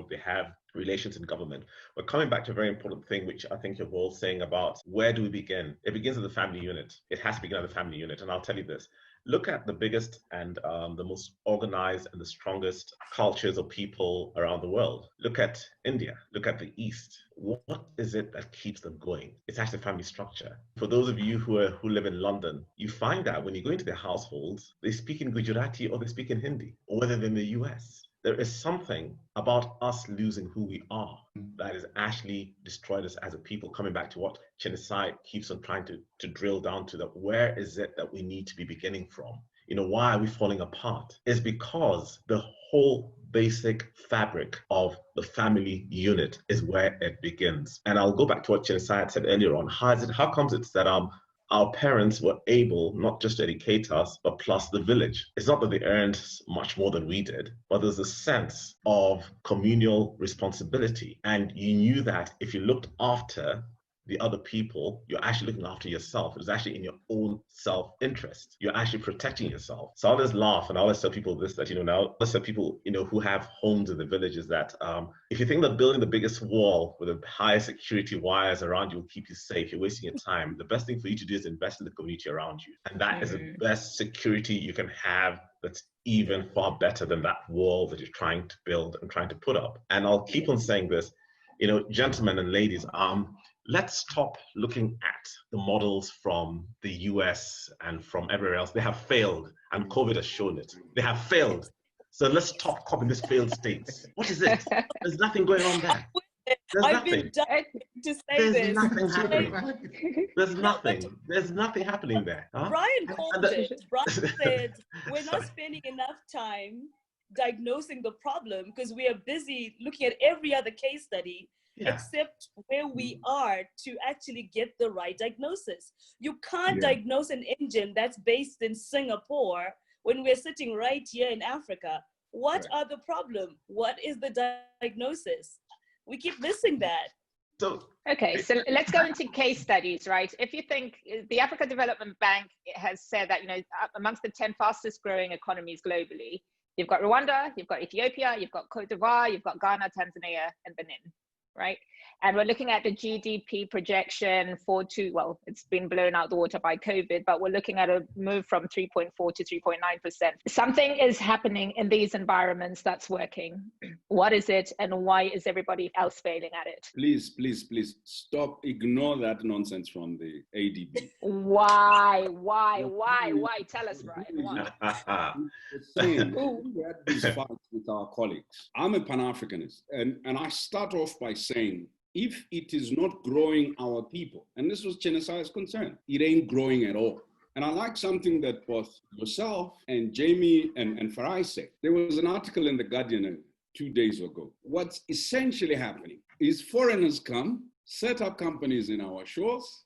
they have relations in government. But coming back to a very important thing, which I think you're all saying about where do we begin? It begins at the family unit. It has to begin at the family unit. And I'll tell you this. Look at the biggest and the most organized and the strongest cultures of people around the world. Look at India. Look at the East. What is it that keeps them going? It's actually family structure. For those of you who live in London, you find that when you go into their households, they speak in Gujarati or they speak in Hindi, or whether they're in the US. There is something about us losing who we are that is actually destroyed us as a people, coming back to what Chenisai keeps on trying to drill down to, that where is it that we need to be beginning from? Why are we falling apart? It's because the whole basic fabric of the family unit is where it begins. And I'll go back to what Chenisai had said earlier on. How comes it's that our parents were able not just to educate us, but plus the village? It's not that they earned much more than we did, but there's a sense of communal responsibility. And you knew that if you looked after the other people, you're actually looking after yourself. It's actually in your own self-interest. You're actually protecting yourself. So I always laugh, and I always tell people this, that, now, I always tell people, who have homes in the villages that if you think that building the biggest wall with the highest security wires around you will keep you safe, you're wasting your time. The best thing for you to do is invest in the community around you. And that is the best security you can have, that's even far better than that wall that you're trying to build and trying to put up. And I'll keep on saying this, gentlemen and ladies, let's stop looking at the models from the US and from everywhere else. They have failed, and COVID has shown it. They have failed. So let's stop copying these failed states. What is it? There's nothing going on there. I've been dying to say There's this. nothing happening. There's nothing happening there. Huh? Brian called it. Brian said, we're not spending enough time diagnosing the problem because we are busy looking at every other case study except where we are to actually get the right diagnosis. You can't diagnose an engine that's based in Singapore when we're sitting right here in Africa. What are the problem? What is the diagnosis? We keep missing that. Okay, so let's go into case studies, right? If you think the Africa Development Bank has said that, amongst the 10 fastest growing economies globally, you've got Rwanda, you've got Ethiopia, you've got Cote d'Ivoire, you've got Ghana, Tanzania, and Benin, right? And we're looking at the GDP projection well, it's been blown out the water by COVID, but we're looking at a move from 3.4 to 3.9%. Something is happening in these environments that's working. What is it, and why is everybody else failing at it? Please stop, ignore that nonsense from the ADB. Why? Tell us, Brian, why? We had these fights with our colleagues. I'm a Pan-Africanist, and I start off by saying, if it is not growing our people, and this was Chenisai's concern, it ain't growing at all. And I like something that both yourself and Jamie and Farai said. There was an article in The Guardian 2 days ago. What's essentially happening is foreigners come, set up companies in our shores,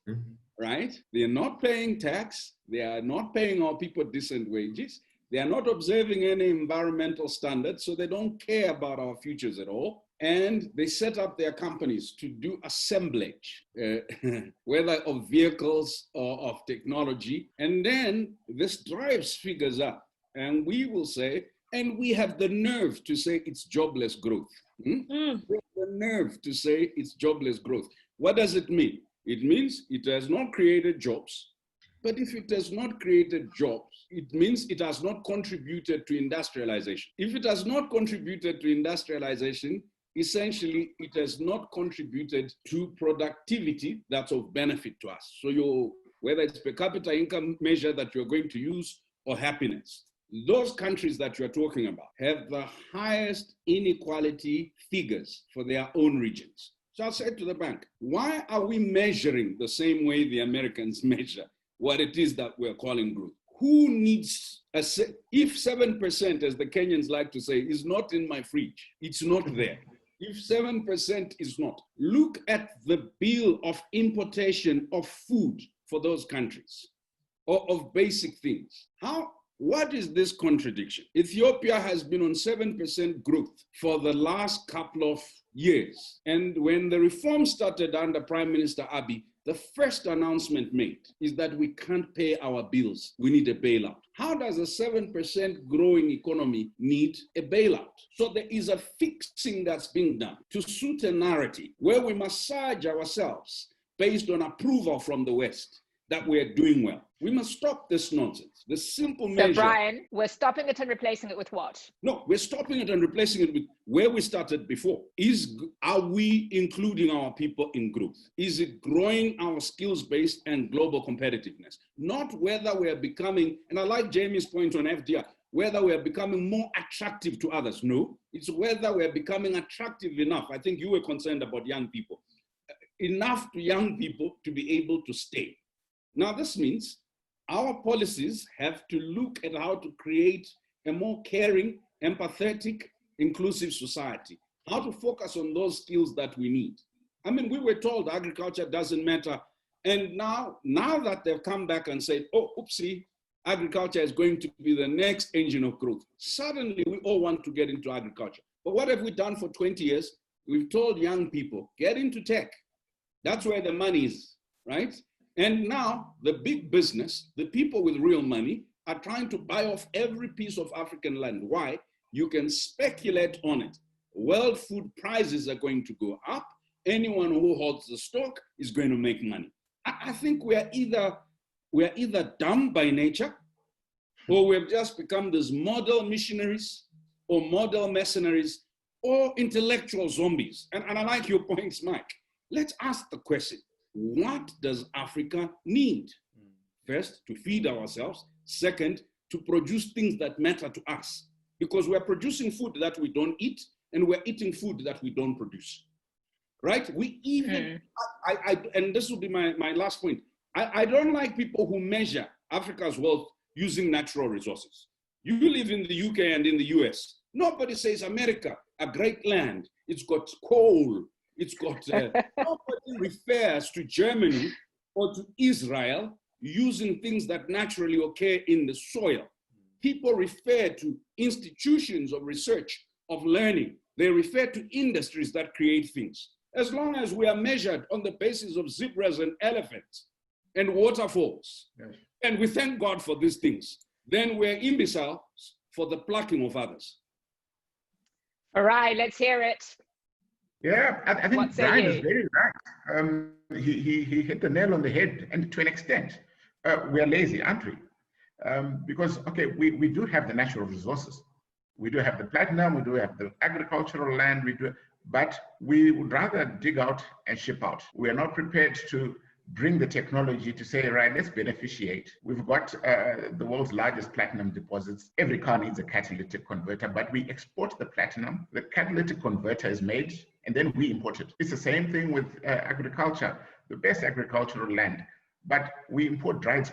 right? They are not paying tax. They are not paying our people decent wages. They are not observing any environmental standards, so they don't care about our futures at all. And they set up their companies to do assemblage, whether of vehicles or of technology. And then this drives figures up. And we will say, and we have the nerve to say it's jobless growth. We have the nerve to say it's jobless growth. What does it mean? It means it has not created jobs. But if it has not created jobs, it means it has not contributed to industrialization. If it has not contributed to industrialization, essentially, it has not contributed to productivity that's of benefit to us. So whether it's per capita income measure that you're going to use or happiness, those countries that you're talking about have the highest inequality figures for their own regions. So I said to the bank, why are we measuring the same way the Americans measure what it is that we're calling growth? Who needs if 7%, as the Kenyans like to say, is not in my fridge, it's not there. If 7% is not, look at the bill of importation of food for those countries. or of basic things. What is this contradiction? Ethiopia has been on 7% growth for the last couple of years. And when the reform started under Prime Minister Abiy, the first announcement made is that we can't pay our bills. We need a bailout. How does a 7% growing economy need a bailout? So there is a fixing that's being done to suit a narrative where we massage ourselves based on approval from the West that we are doing well. We must stop this nonsense. The simple measure. So Brian, we're stopping it and replacing it with what? No, we're stopping it and replacing it with where we started before. Are we including our people in growth? Is it growing our skills base and global competitiveness? Not whether we are becoming, and I like Jamie's point on FDI, whether we are becoming more attractive to others. No, it's whether we are becoming attractive enough. I think you were concerned about young people. Enough to young people to be able to stay. Now, this means our policies have to look at how to create a more caring, empathetic, inclusive society, how to focus on those skills that we need. I mean, we were told agriculture doesn't matter. And now that they've come back and said, oh, oopsie, agriculture is going to be the next engine of growth. Suddenly, we all want to get into agriculture. But what have we done for 20 years? We've told young people, get into tech. That's where the money is, right? And now the big business, the people with real money, are trying to buy off every piece of African land. Why? You can speculate on it. World food prices are going to go up. Anyone who holds the stock is going to make money. I think we're either dumb by nature, or we've just become these model missionaries or model mercenaries or intellectual zombies. And I like your points, Mike. Let's ask the question. What does Africa need? First, to feed ourselves. Second, to produce things that matter to us. Because we're producing food that we don't eat, and we're eating food that we don't produce. Right? We even, and this will be my last point. I don't like people who measure Africa's wealth using natural resources. You live in the UK and in the US. Nobody says America, a great land. It's got coal. It's got, nobody refers to Germany or to Israel using things that naturally occur in the soil. People refer to institutions of research, of learning. They refer to industries that create things. As long as we are measured on the basis of zebras and elephants and waterfalls, yes, and we thank God for these things, then we're imbeciles for the plucking of others. All right, let's hear it. Yeah, I think Brian is very right. He hit the nail on the head, and to an extent, we are lazy, aren't we? Because, okay, we do have the natural resources. We do have the platinum, we do have the agricultural land, but we would rather dig out and ship out. We are not prepared to bring the technology to say, right, let's beneficiate. We've got the world's largest platinum deposits. Every car needs a catalytic converter, but we export the platinum. The catalytic converter is made, and then we import it. It's the same thing with agriculture, the best agricultural land, but we import dried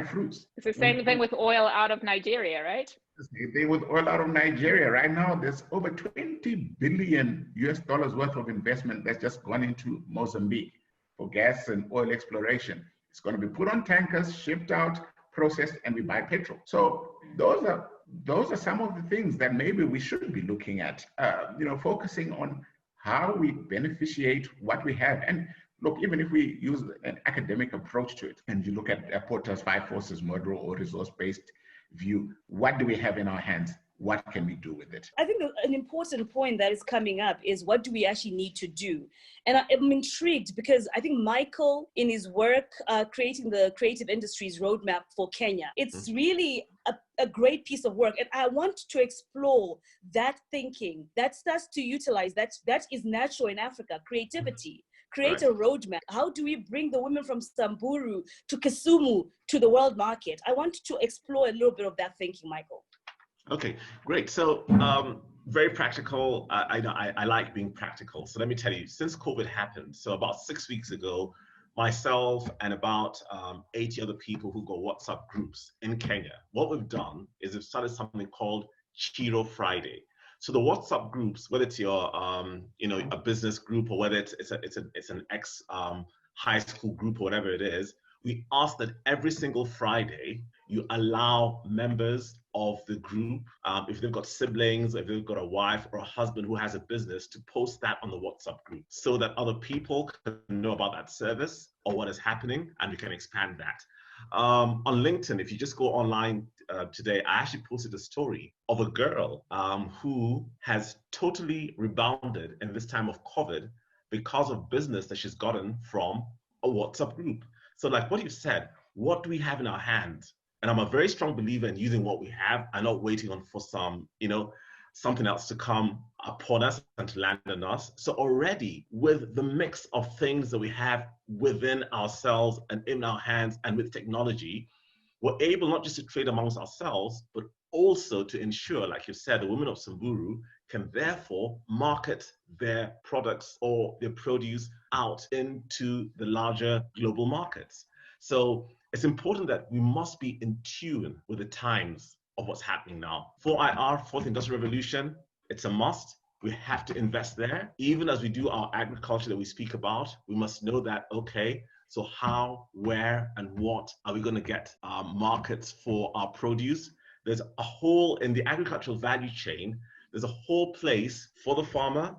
fruits. It's the same thing with oil out of Nigeria, right? The same thing with oil out of Nigeria. Right now, there's over $20 billion worth of investment that's just gone into Mozambique for gas and oil exploration. It's going to be put on tankers, shipped out, processed, and we buy petrol. So those are some of the things that maybe we should be looking at, focusing on how we beneficiate what we have. And look, even if we use an academic approach to it, and you look at Porter's 5 forces model or resource-based view, what do we have in our hands? What can we do with it? I think an important point that is coming up is what do we actually need to do? And I'm intrigued because I think Michael, in his work, creating the creative industries roadmap for Kenya, it's really a great piece of work. And I want to explore that thinking that starts to utilize, that is natural in Africa, creativity. Create a roadmap. How do we bring the women from Samburu to Kisumu to the world market? I want to explore a little bit of that thinking, Michael. Okay, great. So very practical. I like being practical. So let me tell you, since COVID happened, so about 6 weeks ago, myself and about 80 other people who got WhatsApp groups in Kenya, what we've done is we've started something called Chiro Friday. So the WhatsApp groups, whether it's your a business group or whether it's an ex high school group or whatever it is, we ask that every single Friday, you allow members of the group, if they've got siblings, if they've got a wife or a husband who has a business, to post that on the WhatsApp group so that other people can know about that service or what is happening, and we can expand that. On LinkedIn, if you just go online today, I actually posted a story of a girl who has totally rebounded in this time of COVID because of business that she's gotten from a WhatsApp group. So like what you said, what do we have in our hands? And I'm a very strong believer in using what we have and not waiting on for some, something else to come upon us and to land on us. So already with the mix of things that we have within ourselves and in our hands and with technology, we're able not just to trade amongst ourselves, but also to ensure, like you said, the women of Samburu can therefore market their products or their produce out into the larger global markets. So it's important that we must be in tune with the times of what's happening now. 4IR, Fourth Industrial Revolution, it's a must. We have to invest there. Even as we do our agriculture that we speak about, we must know that, okay, so how, where, and what are we going to get markets for our produce? There's a whole, in the agricultural value chain, there's a whole place for the farmer,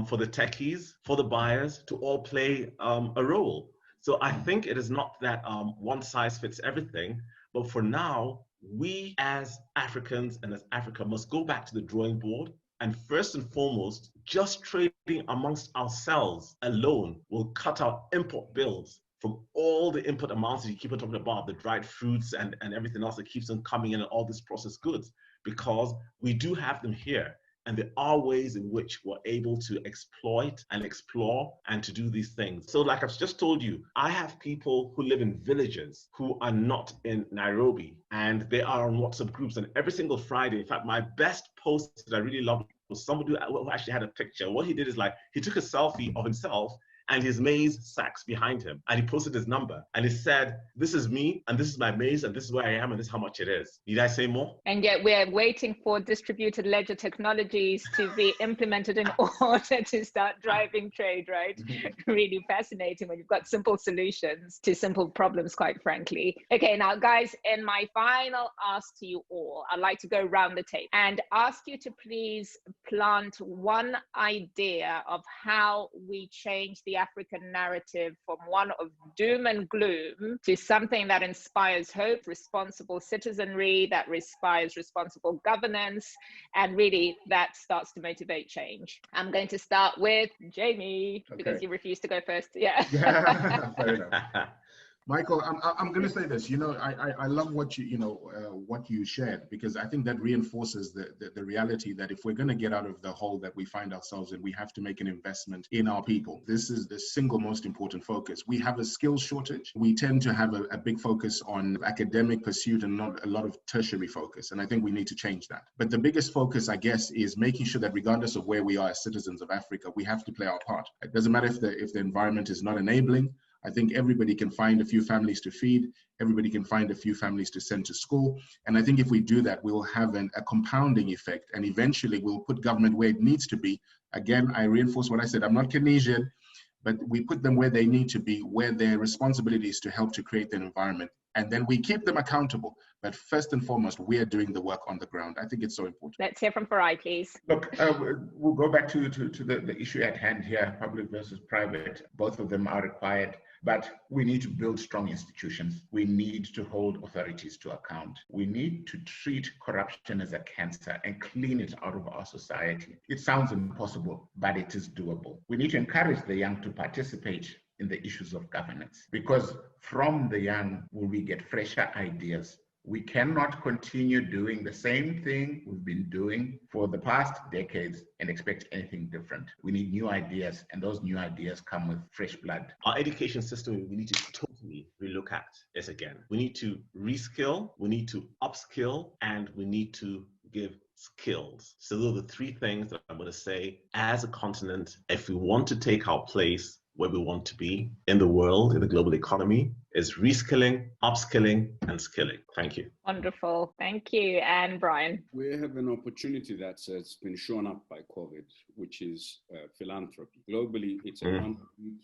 for the techies, for the buyers to all play a role. So I think it is not that one size fits everything, but for now, we as Africans and as Africa must go back to the drawing board. And first and foremost, just trading amongst ourselves alone will cut out import bills from all the input amounts that you keep on talking about, the dried fruits and everything else that keeps on coming in and all these processed goods, because we do have them here. And there are ways in which we're able to exploit and explore and to do these things. So like I've just told you, I have people who live in villages who are not in Nairobi, and they are on WhatsApp groups. And every single Friday, in fact, my best post that I really loved was somebody who actually had a picture. What he did is like, he took a selfie of himself and his maize sacks behind him. And he posted his number. And he said, this is me, and this is my maize, and this is where I am, and this is how much it is. Did I say more? And yet we're waiting for distributed ledger technologies to be implemented in order to start driving trade, right? Really fascinating when you've got simple solutions to simple problems, quite frankly. Okay, now guys, in my final ask to you all, I'd like to go round the table and ask you to please plant one idea of how we change the African narrative from one of doom and gloom to something that inspires hope, responsible citizenry, that inspires responsible governance, and really that starts to motivate change. I'm going to start with Jamie, because you refused to go first. Yeah. Fair enough. Michael, I'm going to say this. I love what what you shared, because I think that reinforces the reality that if we're going to get out of the hole that we find ourselves in, we have to make an investment in our people. This is the single most important focus. We have a skills shortage. We tend to have a big focus on academic pursuit and not a lot of tertiary focus. And I think we need to change that. But the biggest focus, I guess, is making sure that regardless of where we are as citizens of Africa, we have to play our part. It doesn't matter if the environment is not enabling. I think everybody can find a few families to feed. Everybody can find a few families to send to school. And I think if we do that, we will have a compounding effect. And eventually we'll put government where it needs to be. Again, I reinforce what I said. I'm not Keynesian, but we put them where they need to be, where their responsibility is to help to create an environment. And then we keep them accountable. But first and foremost, we are doing the work on the ground. I think it's so important. Let's hear from Farai, please. Look, we'll go back to the issue at hand here, public versus private. Both of them are required. But we need to build strong institutions. We need to hold authorities to account. We need to treat corruption as a cancer and clean it out of our society. It sounds impossible, but it is doable. We need to encourage the young to participate in the issues of governance, because from the young will we get fresher ideas. We cannot continue doing the same thing we've been doing for the past decades and expect anything different. We need new ideas, and those new ideas come with fresh blood. Our education system, we need to totally relook at this again. We need to reskill, we need to upskill, and we need to give skills. So those are the three things that I'm going to say as a continent, if we want to take our place where we want to be in the world, in the global economy, is reskilling, upskilling, and skilling. Thank you. Wonderful. Thank you. And Brian? We have an opportunity that's been shown up by COVID, which is philanthropy. Globally, it's a $1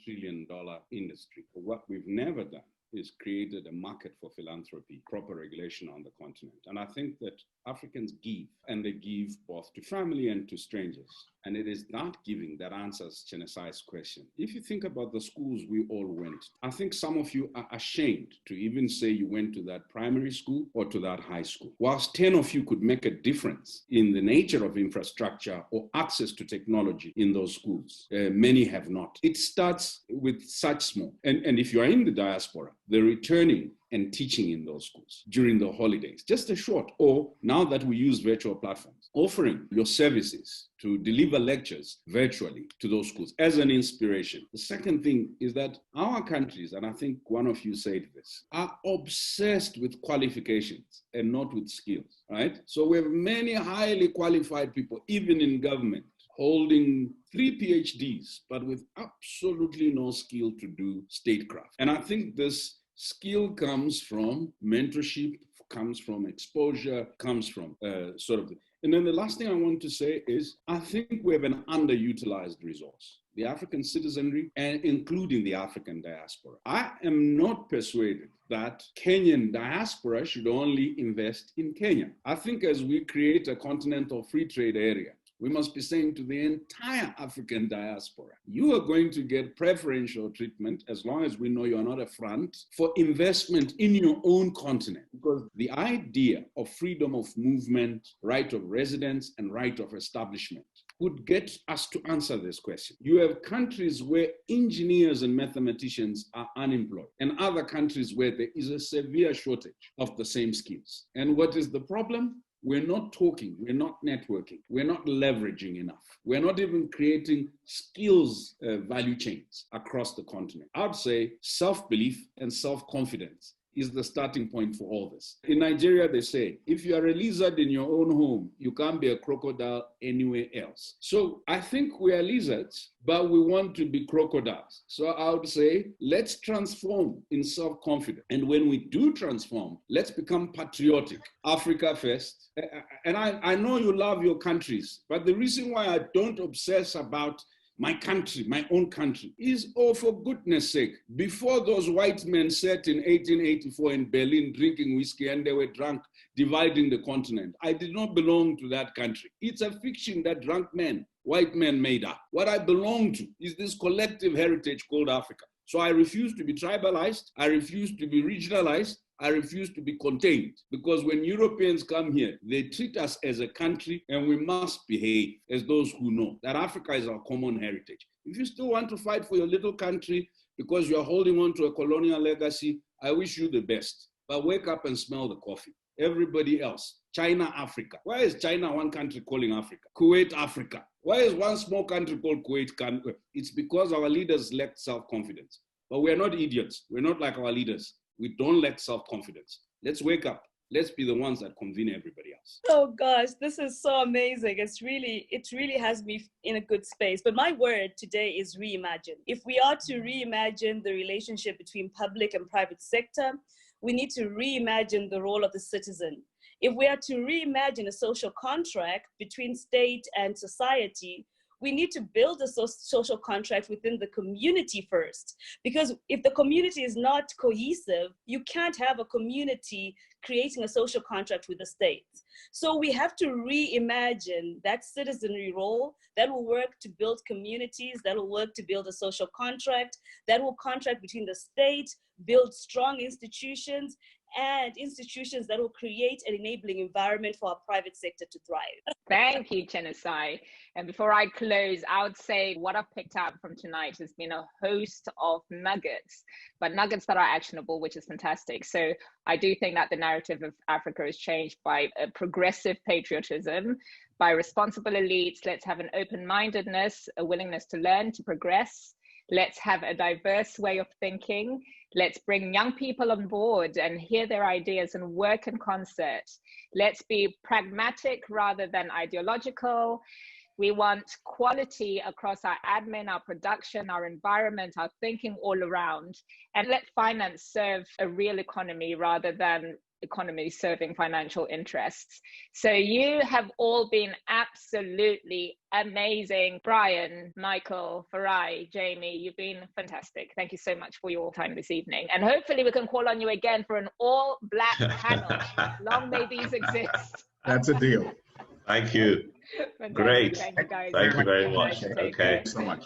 trillion industry. But what we've never done is created a market for philanthropy, proper regulation on the continent. And I think that Africans give, and they give both to family and to strangers. And it is that giving that answers Chenesai's question. If you think about the schools we all went, I think some of you are ashamed to even say you went to that primary school or to that high school. Whilst 10 of you could make a difference in the nature of infrastructure or access to technology in those schools, many have not. It starts with such small. And if you are in the diaspora, the returning and teaching in those schools during the holidays, just a short, or now that we use virtual platforms, offering your services to deliver lectures virtually to those schools as an inspiration. The second thing is that our countries, and I think one of you said this, are obsessed with qualifications and not with skills, right? So we have many highly qualified people, even in government, holding 3 PhDs, but with absolutely no skill to do statecraft. And I think this skill comes from mentorship, comes from exposure, comes from And then the last thing I want to say is, I think we have an underutilized resource, the African citizenry, and including the African diaspora. I am not persuaded that Kenyan diaspora should only invest in Kenya. I think as we create a continental free trade area, we must be saying to the entire African diaspora, you are going to get preferential treatment as long as we know you are not a front for investment in your own continent. Because the idea of freedom of movement, right of residence, and right of establishment would get us to answer this question. You have countries where engineers and mathematicians are unemployed, and other countries where there is a severe shortage of the same skills. And what is the problem? We're not talking, we're not networking, we're not leveraging enough. We're not even creating skills value chains across the continent. I'd say self-belief and self-confidence is the starting point for all this. In Nigeria, they say, if you are a lizard in your own home, you can't be a crocodile anywhere else. So I think we are lizards, but we want to be crocodiles. So I would say, let's transform in self-confidence. And when we do transform, let's become patriotic. Africa first. And I know you love your countries, but the reason why I don't obsess about my country, my own country, is, oh, for goodness sake, before those white men sat in 1884 in Berlin drinking whiskey and they were drunk, dividing the continent, I did not belong to that country. It's a fiction that drunk men, white men made up. What I belong to is this collective heritage called Africa. So I refuse to be tribalized, I refuse to be regionalized, I refuse to be contained, because when Europeans come here, they treat us as a country and we must behave as those who know that Africa is our common heritage. If you still want to fight for your little country because you're holding on to a colonial legacy, I wish you the best. But wake up and smell the coffee. Everybody else, China, Africa. Why is China one country calling Africa? Kuwait, Africa. Why is one small country called Kuwait? It's because our leaders lack self-confidence. But we're not idiots. We're not like our leaders. We don't lack self-confidence. Let's wake up. Let's be the ones that convene everybody else. Oh gosh, this is so amazing. It really has me in a good space. But my word today is reimagine. If we are to reimagine the relationship between public and private sector, we need to reimagine the role of the citizen. If we are to reimagine a social contract between state and society, we need to build a social contract within the community first. Because if the community is not cohesive, you can't have a community creating a social contract with the state. So we have to reimagine that citizenry role that will work to build communities, that will work to build a social contract, that will contract between the state, build strong institutions, and institutions that will create an enabling environment for our private sector to thrive. Thank you, Chenesai. And before I close, I would say what I've picked up from tonight has been a host of nuggets, but nuggets that are actionable, which is fantastic. So I do think that the narrative of Africa is changed by a progressive patriotism, by responsible elites. Let's have an open-mindedness, a willingness to learn, to progress. Let's have a diverse way of thinking. Let's bring young people on board and hear their ideas and work in concert. Let's be pragmatic rather than ideological. We want quality across our admin, our production, our environment, our thinking all around. And let finance serve a real economy rather than economies serving financial interests. So you have all been absolutely amazing. Brian, Michael, Farai, Jamie, you've been fantastic. Thank you so much for your time this evening. And hopefully we can call on you again for an all-black panel. Long may these exist. That's a deal. Thank you. Fantastic. Great. Thank you, guys. Thank you very much. Take Okay. care. So much.